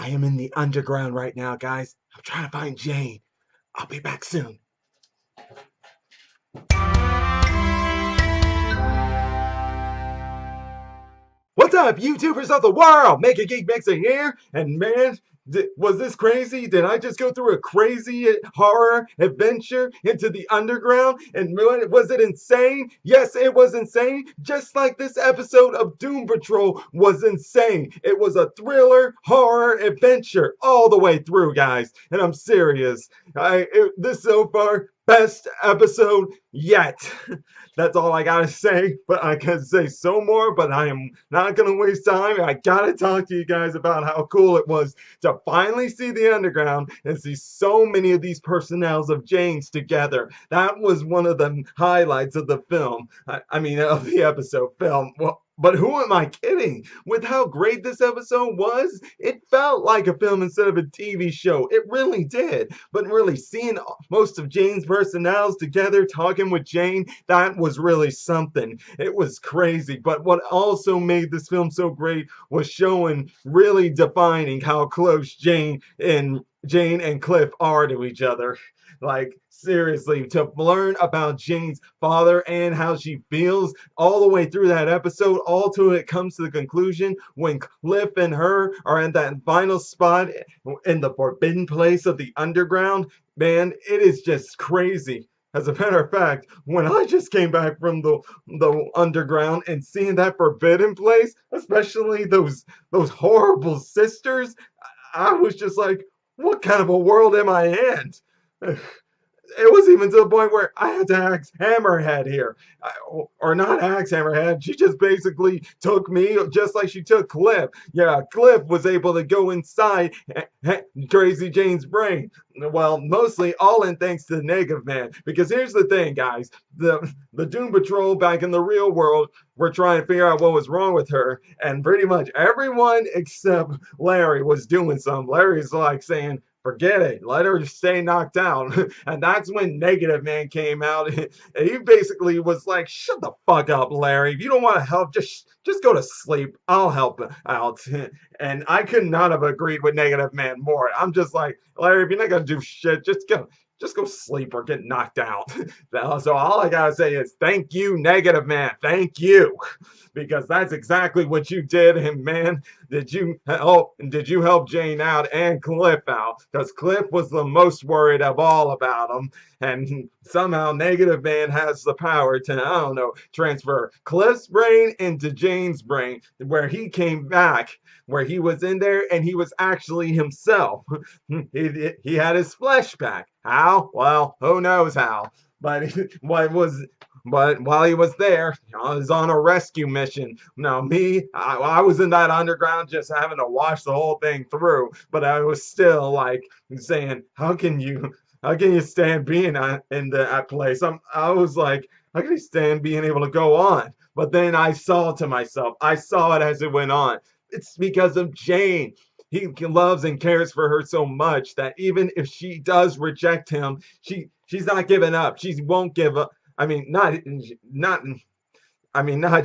I am in the underground right now, guys. I'm trying to find Jane. I'll be back soon. What's up, YouTubers of the world? Make a Geek Mixer here, and man, was this crazy? Did I just go through a crazy horror adventure into the underground? And was it insane? Yes, it was insane. Just like this episode of Doom Patrol was insane. It was a thriller horror adventure all the way through, guys. And I'm serious. This so far best episode yet. That's all I gotta say, but I can say so more, but I am not gonna waste time. I gotta talk to you guys about how cool it was to finally see the underground and see so many of these personnels of Jane's together. That was one of the highlights of the film. I mean, of the episode film. Well, but who am I kidding? With how great this episode was, it felt like a film instead of a TV show. It really did. But really, seeing most of Jane's personnels together talking with Jane, that was really something. It was crazy. But what also made this film so great was showing, really defining how close Jane and Cliff are to each other. Like, seriously, to learn about Jane's father and how she feels all the way through that episode, all till it comes to the conclusion when Cliff and her are in that final spot in the forbidden place of the underground. Man, it is just crazy. As a matter of fact, when I just came back from the underground and seeing that forbidden place, especially those horrible sisters, I was just like, what kind of a world am I in? It was even to the point where I had to ask Hammerhead here. Or not ask Hammerhead. She just basically took me just like she took Cliff. Yeah, Cliff was able to go inside Crazy Jane's brain. Well, mostly all in thanks to the Negative Man. Because here's the thing, guys. The Doom Patrol back in the real world were trying to figure out what was wrong with her. And pretty much everyone except Larry was doing something. Larry's like saying, forget it. Let her stay knocked out. And that's when Negative Man came out. And he basically was like, shut the fuck up, Larry. If you don't want to help, just go to sleep. I'll help out. And I could not have agreed with Negative Man more. I'm just like, Larry, if you're not going to do shit, just go sleep or get knocked out. So all I gotta say is thank you, Negative Man. Thank you. Because that's exactly what you did. And man, did you help Jane out and Cliff out? Because Cliff was the most worried of all about him. And somehow Negative Man has the power to, I don't know, transfer Cliff's brain into Jane's brain, where he came back, where he was in there and he was actually himself. He had his flesh back. How? Well, who knows how. But while he was there, I was on a rescue mission. Now, I was in that underground just having to watch the whole thing through. But I was still like saying, how can you stand being in that place? I was like, how can you stand being able to go on? But then I saw to myself, I saw it as it went on. It's because of Jane. He loves and cares for her so much that even if she does reject him, she's not giving up. She won't give up. I mean, not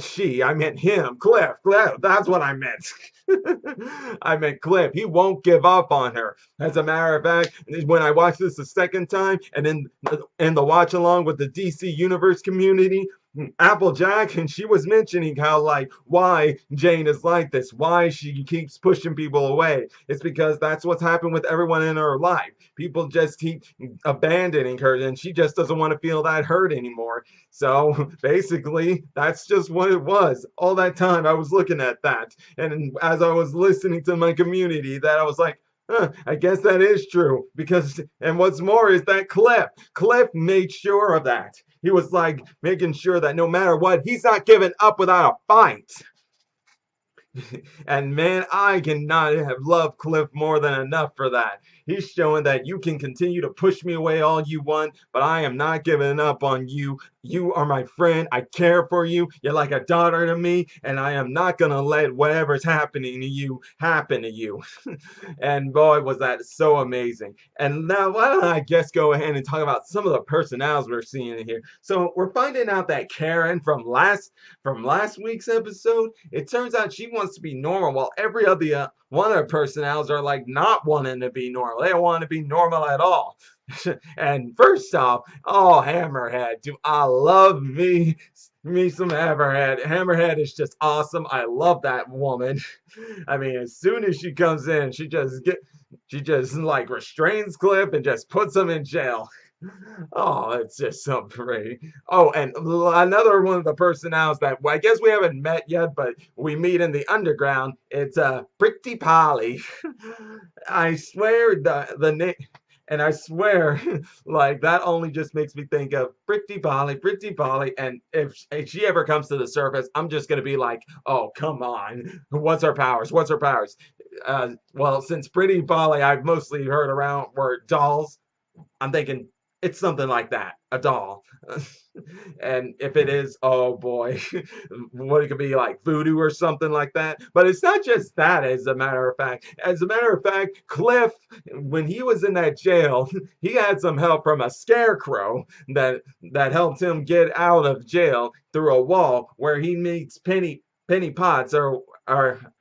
she. I meant him, Cliff. Cliff. That's what I meant. I meant Cliff. He won't give up on her. As a matter of fact, when I watched this the second time, and in the watch along with the DC Universe community, Applejack, and she was mentioning how, like, why Jane is like this, why she keeps pushing people away. It's because that's what's happened with everyone in her life. People just keep abandoning her, and she just doesn't want to feel that hurt anymore. So basically, that's just what it was. All that time I was looking at that, and as I was listening to my community, that I was like, I guess that is true. Because, and what's more is that Cliff made sure of that. He was like making sure that no matter what, he's not giving up without a fight. And man, I cannot have loved Cliff more than enough for that. He's showing that you can continue to push me away all you want, but I am not giving up on you. You are my friend. I care for you. You're like a daughter to me, and I am not going to let whatever's happening to you happen to you. And boy, was that so amazing. And now, why don't I just go ahead and talk about some of the personnels we're seeing in here. So we're finding out that Karen from last week's episode, it turns out she wants wants to be normal, while every other one of the personnels are like not wanting to be normal. They don't want to be normal at all. And first off, oh, Hammerhead, do I love me some Hammerhead. Hammerhead is just awesome. I love that woman. I mean, as soon as she comes in, she just like restrains Cliff and just puts him in jail. Oh, it's just so great. Oh, and another one of the personalities that well, I guess we haven't met yet, but we meet in the underground. It's Pretty Polly. I swear the name. And I swear, like that only just makes me think of Pretty Polly. And if she ever comes to the surface, I'm just gonna be like, oh, come on, what's her powers? What's her powers? Well, since Pretty Polly, I've mostly heard around were dolls. I'm thinking it's something like that, a doll. And if it is, oh boy, what it could be like voodoo or something like that. But it's not just that, as a matter of fact. As a matter of fact, Cliff, when he was in that jail, he had some help from a scarecrow that helped him get out of jail through a wall where he meets Penny Potts or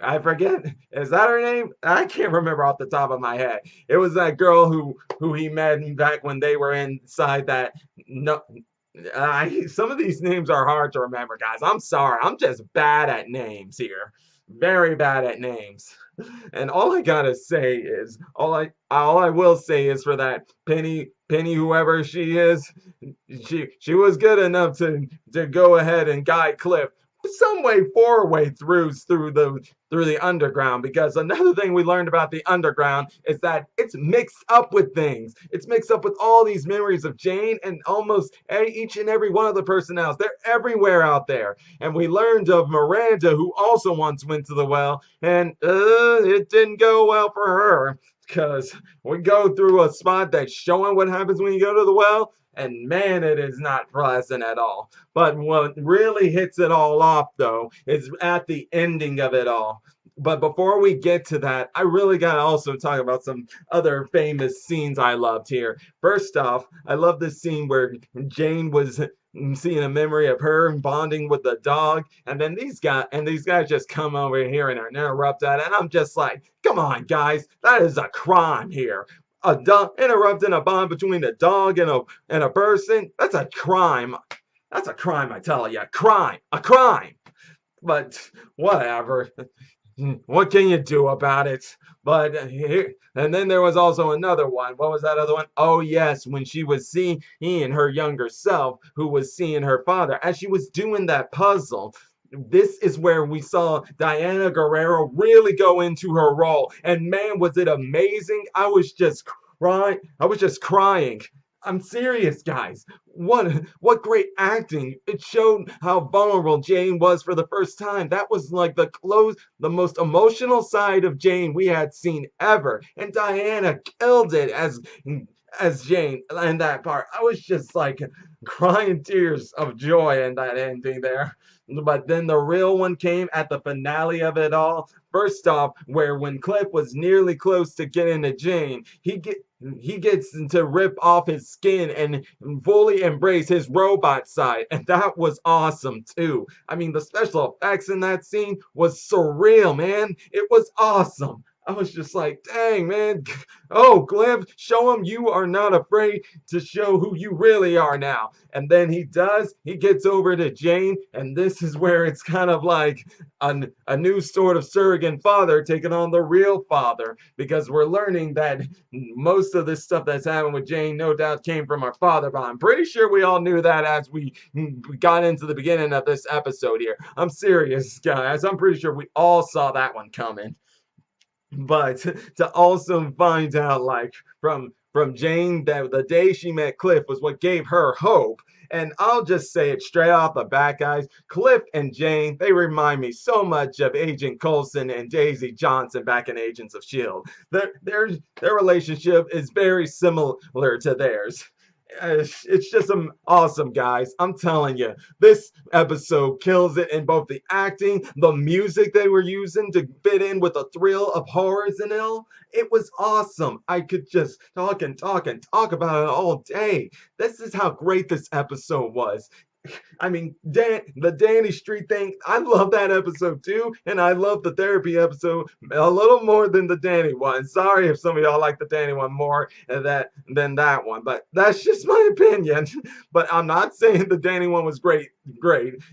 I forget, is that her name? I can't remember off the top of my head. It was that girl who he met back when they were inside that no some of these names are hard to remember, guys. I'm sorry. I'm just bad at names here. Very bad at names. And all I gotta say is all I will say is for that Penny whoever she is, she was good enough to go ahead and guide Cliff some way way through the underground, because another thing we learned about the underground is that it's mixed up with things. It's mixed up with all these memories of Jane and almost each and every one of the personnels. They're everywhere out there. And we learned of Miranda, who also once went to the well, and it didn't go well for her, because we go through a spot that's showing what happens when you go to the well, and man, it is not pleasant at all. But what really hits it all off, though, is at the ending of it all. But before we get to that, I really got to also talk about some other famous scenes I loved here. First off, I love the scene where Jane was seeing a memory of her bonding with the dog, and then these guys just come over here and interrupt that, and I'm just like, come on, guys, that is a crime here. A dog interrupting a bond between a dog and a person. That's a crime. That's a crime, I tell you. Crime. A crime. But whatever. What can you do about it? But here, and then there was also another one. What was that other one? Oh yes, when she was seeing her younger self, who was seeing her father as she was doing that puzzle. This is where we saw Diana Guerrero really go into her role, and man, was it amazing! I was just crying. I was just crying. I'm serious, guys. What great acting. It showed how vulnerable Jane was for the first time. That was like the most emotional side of Jane we had seen ever. And Diana killed it as Jane in that part. I was just like crying tears of joy in that ending there. But then the real one came at the finale of it all. First off, where when Cliff was nearly close to getting to Jane, he gets to rip off his skin and fully embrace his robot side, and that was awesome too. I mean, the special effects in that scene was surreal, man. It was awesome. I was just like, dang, man. Oh, Cliff, show him you are not afraid to show who you really are now. And then he does. He gets over to Jane, and this is where it's kind of like a new sort of surrogate father taking on the real father, because we're learning that most of this stuff that's happened with Jane no doubt came from her father, but I'm pretty sure we all knew that as we got into the beginning of this episode here. I'm serious, guys. I'm pretty sure we all saw that one coming. But to also find out, like, from Jane, that the day she met Cliff was what gave her hope. And I'll just say it straight off the bat, guys. Cliff and Jane, they remind me so much of Agent Coulson and Daisy Johnson back in Agents of S.H.I.E.L.D. Their relationship is very similar to theirs. It's just awesome, guys. I'm telling you, this episode kills it in both the acting, the music they were using to fit in with the thrill of horrors and all. It was awesome. I could just talk and talk and talk about it all day. This is how great this episode was. I mean, the Danny Street thing, I love that episode too, and I love the therapy episode a little more than the Danny one. Sorry if some of y'all like the Danny one more than that one, but that's just my opinion. But I'm not saying the Danny one was great,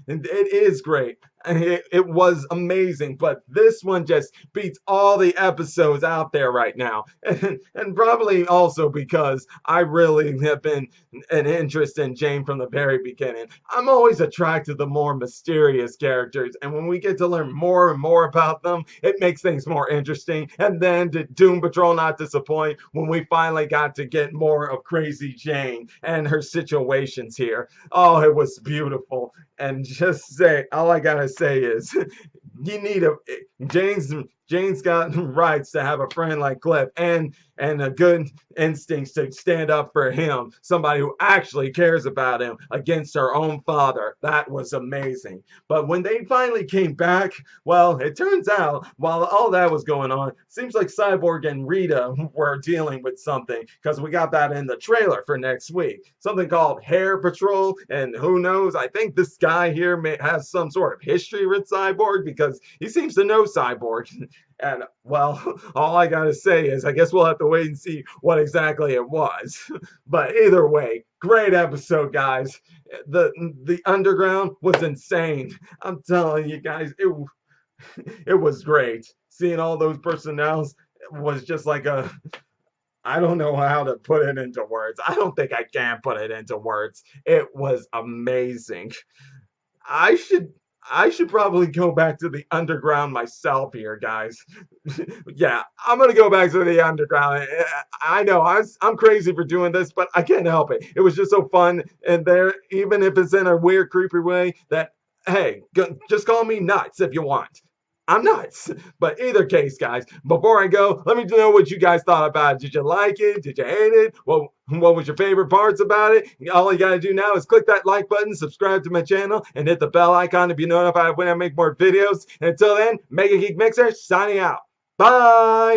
and it is great. And it was amazing, but this one just beats all the episodes out there right now. And probably also because I really have been an interest in Jane from the very beginning. I'm always attracted to more mysterious characters, and when we get to learn more and more about them, it makes things more interesting. And then did Doom Patrol not disappoint when we finally got to get more of Crazy Jane and her situations here? Oh, it was beautiful. And just say, all I gotta say is, you need a Jane's Jane's got rights to have a friend like Cliff and a good instincts to stand up for him, somebody who actually cares about him against her own father. That was amazing. But when they finally came back, well, it turns out while all that was going on, seems like Cyborg and Rita were dealing with something because we got that in the trailer for next week. Something called Hair Patrol, and who knows? I think this guy here may has some sort of history with Cyborg because he seems to know Cyborg. And well, all I gotta say is, I guess we'll have to wait and see what exactly it was. But either way, great episode, guys. The underground was insane. I'm telling you guys, it was great. Seeing all those personnels was just like a I don't know how to put it into words. I don't think I can put it into words. It was amazing. I should I should probably go back to the underground myself here, guys. Yeah, I'm gonna go back to the underground. I know I'm crazy for doing this, but I can't help it. It was just so fun, and there, even if it's in a weird, creepy way, that hey, just call me nuts if you want. I'm nuts. But either case, guys, before I go, let me know what you guys thought about it. Did you like it? Did you hate it? What was your favorite parts about it? All you got to do now is click that like button, subscribe to my channel, and hit the bell icon to be notified when I make more videos. And until then, Mega Geek Mixer signing out. Bye.